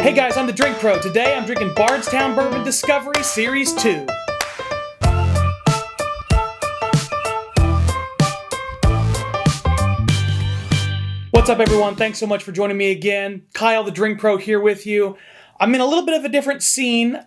Hey guys, I'm the Drink Pro. Today I'm drinking Bardstown Bourbon Discovery Series 2. What's up everyone? Thanks so much for joining me again. Kyle the Drink Pro here with you. I'm in a little bit of a different scene.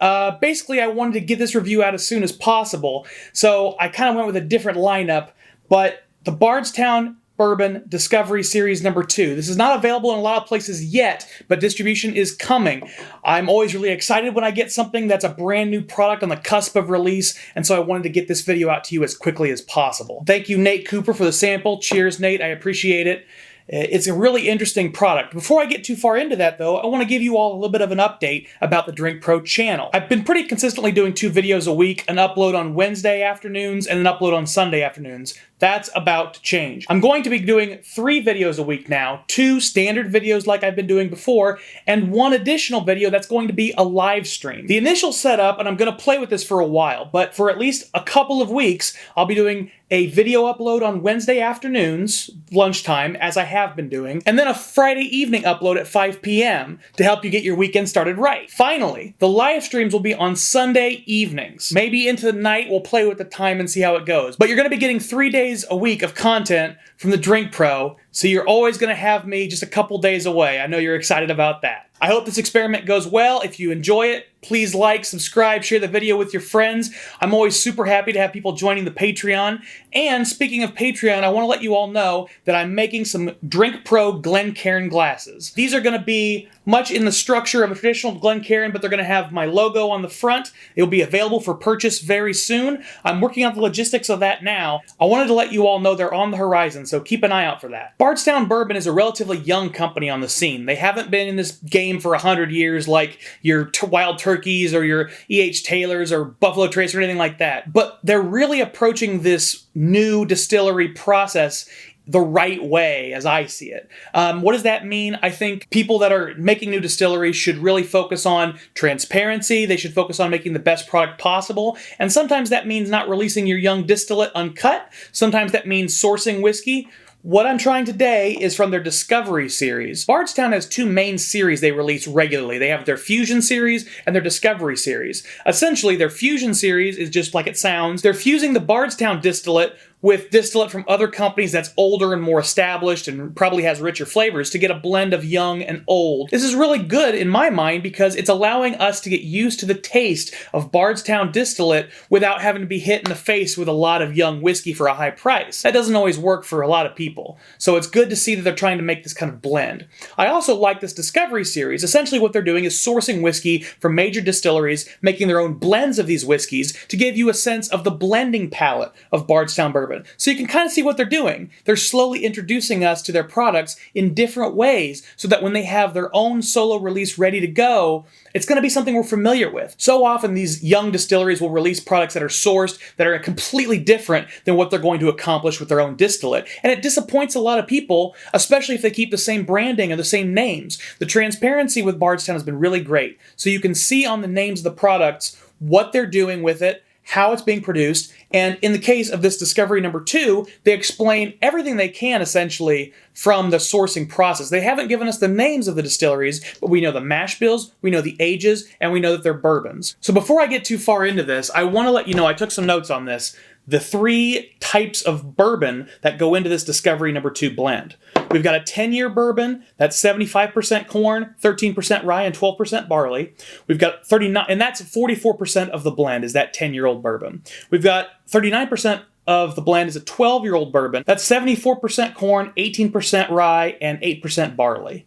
Basically, I wanted to get this review out as soon as possible, so I kind of went with a different lineup, but the Bardstown Bourbon Discovery Series number 2. This is not available in a lot of places yet, but distribution is coming. I'm always really excited when I get something that's a brand new product on the cusp of release, and so I wanted to get this video out to you as quickly as possible. Thank you, Nate Cooper, for the sample. Cheers, Nate. I appreciate it. It's a really interesting product. Before I get too far into that, though, I want to give you all a little bit of an update about the Drink Pro channel. I've been pretty consistently doing 2 videos a week, an upload on Wednesday afternoons and an upload on Sunday afternoons. That's about to change. I'm going to be doing 3 videos a week now, 2 standard videos like I've been doing before, and 1 additional video that's going to be a live stream. The initial setup, and I'm going to play with this for a while, but for at least a couple of weeks, I'll be doing a video upload on Wednesday afternoons, lunchtime, as I have been doing, and then a Friday evening upload at 5 p.m. to help you get your weekend started right. Finally, the live streams will be on Sunday evenings. Maybe into the night, we'll play with the time and see how it goes. But you're going to be getting 3 days a week of content from the Drink Pro, so you're always going to have me just a couple days away. I know you're excited about that. I hope this experiment goes well. If you enjoy it, please like, subscribe, share the video with your friends. I'm always super happy to have people joining the Patreon. And speaking of Patreon, I want to let you all know that I'm making some Drink Pro Glencairn glasses. These are going to be much in the structure of a traditional Glencairn, but they're going to have my logo on the front. It'll be available for purchase very soon. I'm working on the logistics of that now. I wanted to let you all know they're on the horizon, so keep an eye out for that. Bardstown Bourbon is a relatively young company on the scene. They haven't been in this game for 100 years like your Wild Turkeys or your E.H. Taylors or Buffalo Trace or anything like that. But they're really approaching this new distillery process the right way, as I see it. What does that mean? I think people that are making new distilleries should really focus on transparency. They should focus on making the best product possible. And sometimes that means not releasing your young distillate uncut. Sometimes that means sourcing whiskey. What I'm trying today is from their Discovery series. Bardstown has 2 main series they release regularly. They have their Fusion series and their Discovery series. Essentially, their Fusion series is just like it sounds. They're fusing the Bardstown distillate with distillate from other companies that's older and more established and probably has richer flavors to get a blend of young and old. This is really good in my mind because it's allowing us to get used to the taste of Bardstown distillate without having to be hit in the face with a lot of young whiskey for a high price. That doesn't always work for a lot of people. So it's good to see that they're trying to make this kind of blend. I also like this Discovery series. Essentially what they're doing is sourcing whiskey from major distilleries, making their own blends of these whiskeys to give you a sense of the blending palette of Bardstown Bourbon. So you can kind of see what they're doing. They're slowly introducing us to their products in different ways so that when they have their own solo release ready to go, it's going to be something we're familiar with. So often these young distilleries will release products that are sourced, that are completely different than what they're going to accomplish with their own distillate. And it disappoints a lot of people, especially if they keep the same branding or the same names. The transparency with Bardstown has been really great. So you can see on the names of the products what they're doing with it, how it's being produced, and in the case of this Discovery number 2, they explain everything they can, essentially, from the sourcing process. They haven't given us the names of the distilleries, but we know the mash bills, we know the ages, and we know that they're bourbons. So before I get too far into this, I want to let you know, I took some notes on this, the 3 types of bourbon that go into this Discovery number 2 blend. We've got a 10-year bourbon that's 75% corn, 13% rye, and 12% barley. We've got 39, and that's 44% of the blend is that 10-year-old bourbon. We've got 39% of the blend is a 12-year-old bourbon. That's 74% corn, 18% rye, and 8% barley.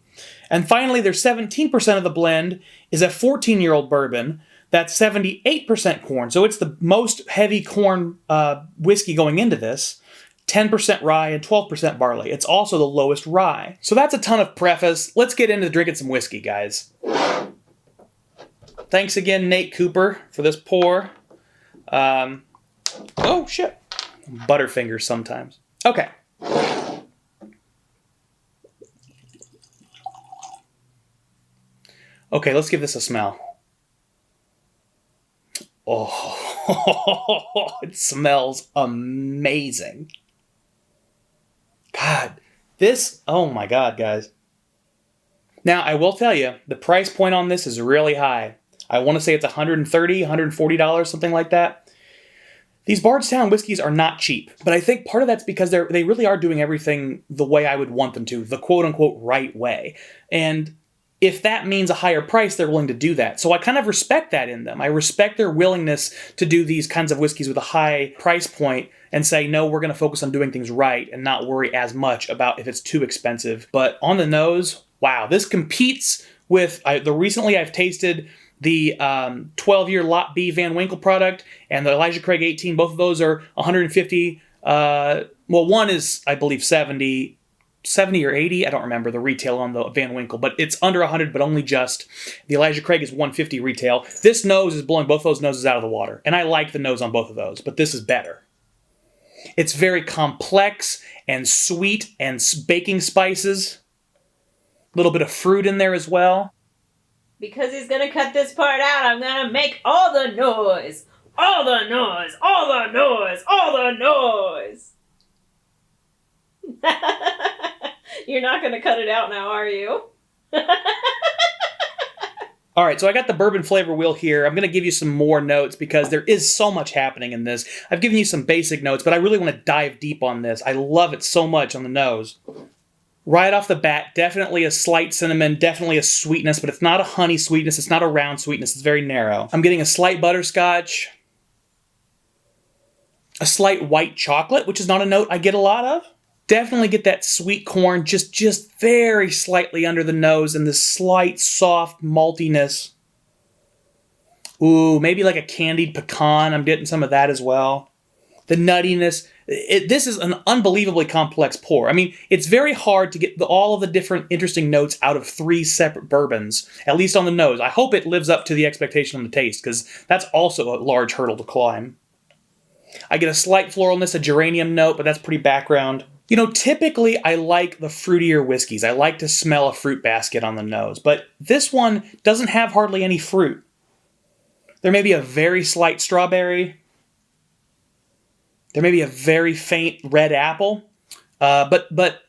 And finally, there's 17% of the blend is a 14-year-old bourbon. That's 78% corn. So it's the most heavy corn whiskey going into this. 10% rye and 12% barley. It's also the lowest rye. So that's a ton of preface. Let's get into drinking some whiskey, guys. Thanks again, Nate Cooper, for this pour. Oh, shit. Butterfingers sometimes. Okay. Okay, let's give this a smell. Oh, it smells amazing. God, this, oh my God, guys. Now, I will tell you, the price point on this is really high. I want to say it's $130, $140, something like that. These Bardstown whiskeys are not cheap, but I think part of that's because they really are doing everything the way I would want them to, the quote-unquote right way. And if that means a higher price, they're willing to do that. So I kind of respect that in them. I respect their willingness to do these kinds of whiskeys with a high price point and say, no, we're going to focus on doing things right and not worry as much about if it's too expensive. But on the nose, wow, this competes with, recently I've tasted the 12-year Lot B Van Winkle product and the Elijah Craig 18. Both of those are 150. Well, one is, I believe, 70 or 80. I don't remember the retail on the Van Winkle, but it's under 100, but only just. The Elijah Craig is 150 retail. This nose is blowing both those noses out of the water, and I like the nose on both of those, but this is better. It's very complex and sweet and baking spices. A little bit of fruit in there as well. Because he's going to cut this part out, I'm going to make all the noise. All the noise. All the noise. All the noise. You're not going to cut it out now, are you? All right, so I got the bourbon flavor wheel here. I'm going to give you some more notes because there is so much happening in this. I've given you some basic notes, but I really want to dive deep on this. I love it so much on the nose. Right off the bat, definitely a slight cinnamon, definitely a sweetness, but it's not a honey sweetness, it's not a round sweetness, it's very narrow. I'm getting a slight butterscotch, a slight white chocolate, which is not a note I get a lot of. Definitely get that sweet corn, just very slightly under the nose, and this slight, soft maltiness. Ooh, maybe like a candied pecan, I'm getting some of that as well. The nuttiness. This is an unbelievably complex pour. I mean, it's very hard to get all of the different interesting notes out of 3 separate bourbons, at least on the nose. I hope it lives up to the expectation on the taste, because that's also a large hurdle to climb. I get a slight floralness, a geranium note, but that's pretty background. You know, typically I like the fruitier whiskeys. I like to smell a fruit basket on the nose, but this one doesn't have hardly any fruit. There may be a very slight strawberry. There may be a very faint red apple, but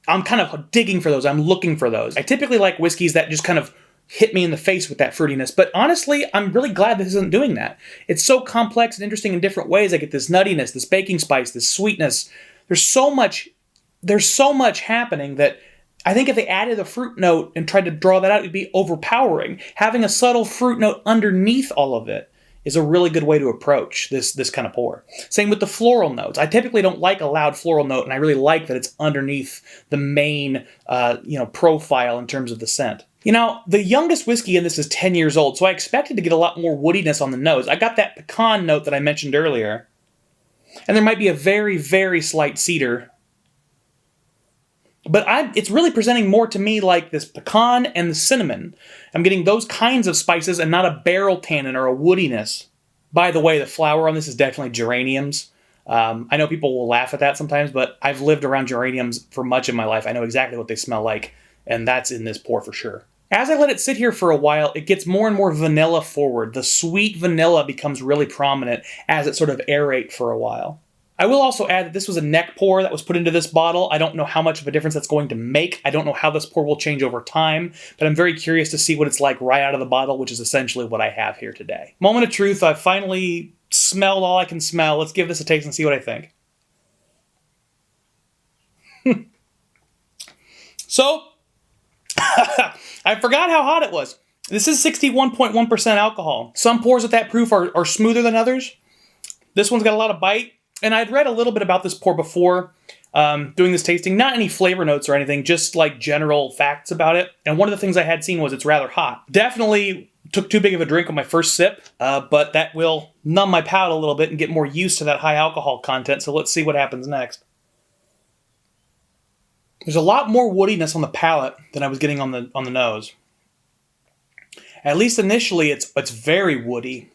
I'm kind of digging for those. I'm looking for those. I typically like whiskeys that just kind of hit me in the face with that fruitiness, but honestly, I'm really glad this isn't doing that. It's so complex and interesting in different ways. I get this nuttiness, this baking spice, this sweetness. There's so much happening that I think if they added a fruit note and tried to draw that out, it'd be overpowering. Having a subtle fruit note underneath all of it is a really good way to approach this kind of pour. Same with the floral notes. I typically don't like a loud floral note, and I really like that it's underneath the main profile in terms of the scent. You know, the youngest whiskey in this is 10 years old, so I expected to get a lot more woodiness on the nose. I got that pecan note that I mentioned earlier, and there might be a very, very slight cedar. But it's really presenting more to me like this pecan and the cinnamon. I'm getting those kinds of spices and not a barrel tannin or a woodiness. By the way, the flower on this is definitely geraniums. I know people will laugh at that sometimes, but I've lived around geraniums for much of my life. I know exactly what they smell like, and that's in this pour for sure. As I let it sit here for a while, it gets more and more vanilla forward. The sweet vanilla becomes really prominent as it sort of aerates for a while. I will also add that this was a neck pour that was put into this bottle. I don't know how much of a difference that's going to make. I don't know how this pour will change over time, but I'm very curious to see what it's like right out of the bottle, which is essentially what I have here today. Moment of truth, I've finally smelled all I can smell. Let's give this a taste and see what I think. So, I forgot how hot it was. This is 61.1% alcohol. Some pours at that proof are smoother than others. This one's got a lot of bite. And I'd read a little bit about this pour before doing this tasting. Not any flavor notes or anything, just like general facts about it. And one of the things I had seen was it's rather hot. Definitely took too big of a drink on my first sip, but that will numb my palate a little bit and get more used to that high alcohol content. So let's see what happens next. There's a lot more woodiness on the palate than I was getting on the nose. At least initially, it's very woody.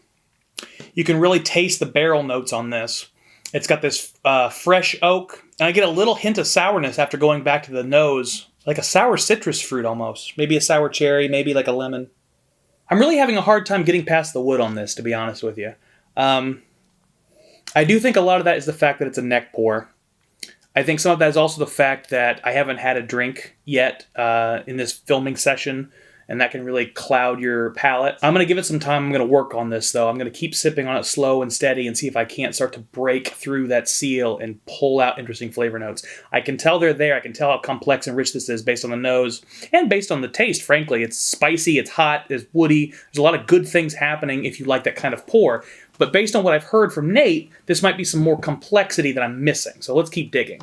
You can really taste the barrel notes on this. It's got this fresh oak, and I get a little hint of sourness after going back to the nose, like a sour citrus fruit almost. Maybe a sour cherry, maybe like a lemon. I'm really having a hard time getting past the wood on this, to be honest with you. I do think a lot of that is the fact that it's a neck pour. I think some of that is also the fact that I haven't had a drink yet in this filming session, and that can really cloud your palate. I'm going to give it some time. I'm going to work on this, though. I'm going to keep sipping on it slow and steady and see if I can't start to break through that seal and pull out interesting flavor notes. I can tell they're there. I can tell how complex and rich this is based on the nose and based on the taste, frankly. It's spicy, it's hot, it's woody. There's a lot of good things happening if you like that kind of pour. But based on what I've heard from Nate, this might be some more complexity that I'm missing. So let's keep digging.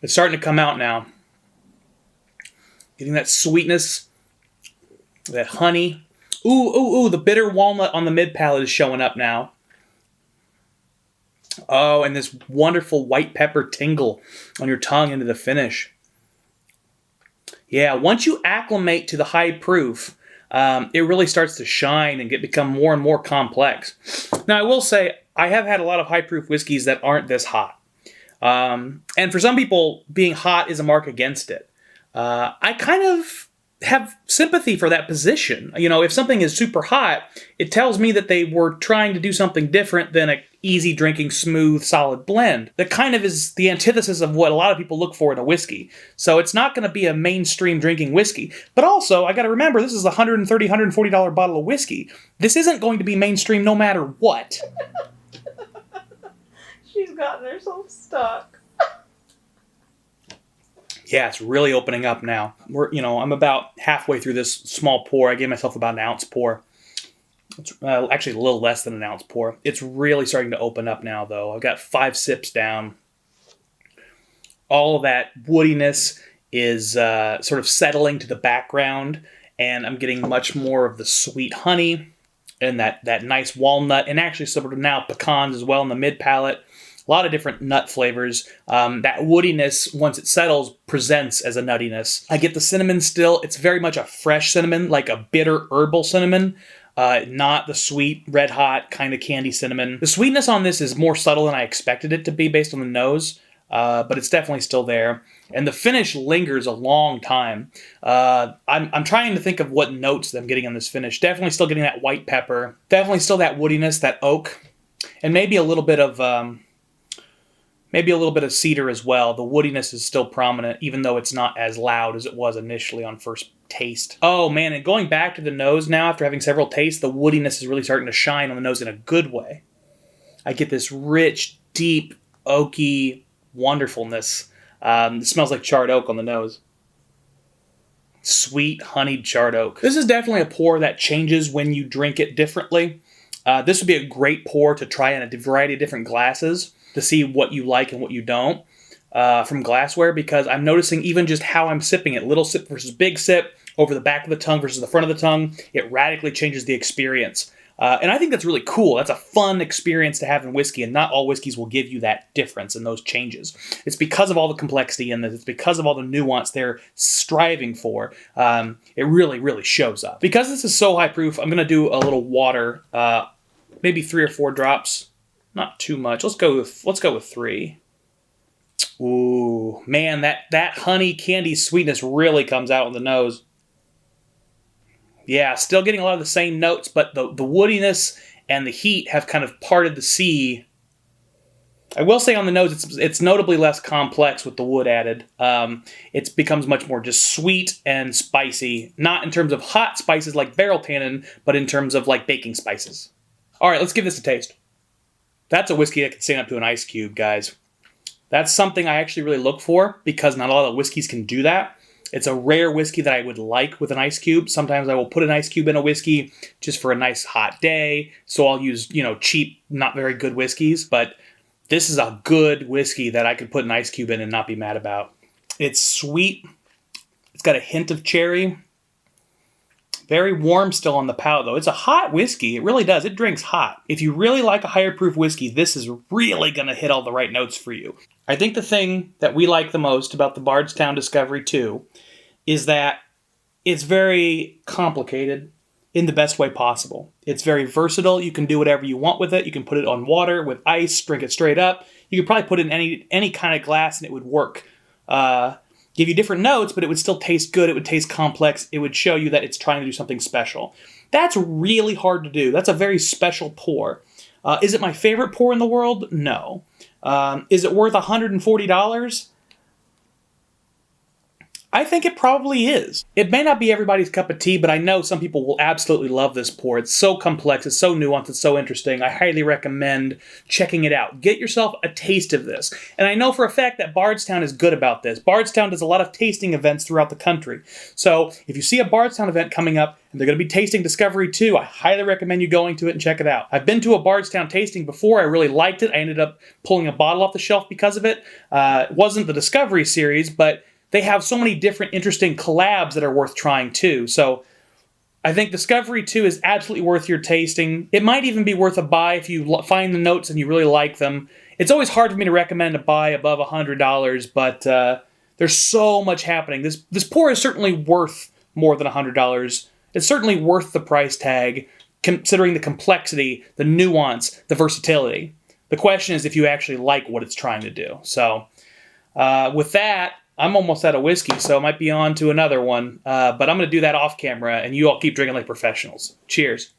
It's starting to come out now. Getting that sweetness, that honey. Ooh, the bitter walnut on the mid palate is showing up now. Oh, and this wonderful white pepper tingle on your tongue into the finish. Yeah, once you acclimate to the high proof, it really starts to shine and become more and more complex. Now, I will say, I have had a lot of high proof whiskeys that aren't this hot. And for some people, being hot is a mark against it. I kind of have sympathy for that position. You know, if something is super hot, it tells me that they were trying to do something different than a easy drinking, smooth, solid blend. That kind of is the antithesis of what a lot of people look for in a whiskey. So it's not going to be a mainstream drinking whiskey. But also, I got to remember, this is a $130, $140 bottle of whiskey. This isn't going to be mainstream no matter what. She's gotten herself stuck. Yeah, it's really opening up now. I'm about halfway through this small pour. I gave myself about an ounce pour. It's actually a little less than an ounce pour. It's really starting to open up now, though. I've got 5 sips down. All of that woodiness is sort of settling to the background, and I'm getting much more of the sweet honey and that nice walnut, and actually sort of now pecans as well in the mid palate. A lot of different nut flavors. That woodiness, once it settles, presents as a nuttiness. I get the cinnamon still. It's very much a fresh cinnamon, like a bitter herbal cinnamon, not the sweet, red hot kind of candy cinnamon. The sweetness on this is more subtle than I expected it to be based on the nose, but it's definitely still there. And the finish lingers a long time. I'm trying to think of what notes I'm getting on this finish. Definitely still getting that white pepper. Definitely still that woodiness, that oak, and maybe a little bit of cedar as well. The woodiness is still prominent, even though it's not as loud as it was initially on first taste. Oh man, and going back to the nose now, after having several tastes, the woodiness is really starting to shine on the nose in a good way. I get this rich, deep, oaky wonderfulness. It smells like charred oak on the nose. Sweet, honeyed charred oak. This is definitely a pour that changes when you drink it differently. This would be a great pour to try in a variety of different glasses to see what you like and what you don't from Glassware, because I'm noticing even just how I'm sipping it. Little sip versus big sip, over the back of the tongue versus the front of the tongue. It radically changes the experience. And I think that's really cool. That's a fun experience to have in whiskey, and not all whiskeys will give you that difference and those changes. It's because of all the complexity in this. It's because of all the nuance they're striving for. It really, really shows up. Because this is so high proof, I'm going to do a little water, maybe 3 or 4 drops. Not too much. Let's go with 3. Ooh, man, that honey candy sweetness really comes out on the nose. Yeah, still getting a lot of the same notes, but the woodiness and the heat have kind of parted the sea. I will say on the nose, it's notably less complex with the wood added. It becomes much more just sweet and spicy, not in terms of hot spices like barrel tannin, but in terms of like baking spices. All right, let's give this a taste. That's a whiskey that can stand up to an ice cube, guys. That's something I actually really look for, because not a lot of whiskeys can do that. It's a rare whiskey that I would like with an ice cube. Sometimes I will put an ice cube in a whiskey just for a nice hot day. So I'll use, cheap, not very good whiskeys. But this is a good whiskey that I could put an ice cube in and not be mad about. It's sweet. It's got a hint of cherry. Very warm still on the palate, though. It's a hot whiskey. It really does. It drinks hot. If you really like a higher proof whiskey, this is really going to hit all the right notes for you. I think the thing that we like the most about the Bardstown Discovery 2 is that it's very complicated in the best way possible. It's very versatile. You can do whatever you want with it. You can put it on water, with ice, drink it straight up. You could probably put it in any kind of glass and it would work. Give you different notes, but it would still taste good. It would taste complex. It would show you that it's trying to do something special. That's really hard to do. That's a very special pour. Is it my favorite pour in the world? No. Is it worth $140? I think it probably is. It may not be everybody's cup of tea, but I know some people will absolutely love this pour. It's so complex, it's so nuanced, it's so interesting. I highly recommend checking it out. Get yourself a taste of this. And I know for a fact that Bardstown is good about this. Bardstown does a lot of tasting events throughout the country. So if you see a Bardstown event coming up, and they're going to be tasting Discovery 2, I highly recommend you going to it and check it out. I've been to a Bardstown tasting before. I really liked it. I ended up pulling a bottle off the shelf because of it. It wasn't the Discovery series, but they have so many different interesting collabs that are worth trying too. So I think Discovery 2 is absolutely worth your tasting. It might even be worth a buy if you find the notes and you really like them. It's always hard for me to recommend a buy above $100, but there's so much happening. This pour is certainly worth more than $100. It's certainly worth the price tag, considering the complexity, the nuance, the versatility. The question is if you actually like what it's trying to do. So with that, I'm almost out of whiskey, so I might be on to another one. But I'm going to do that off camera, and you all keep drinking like professionals. Cheers.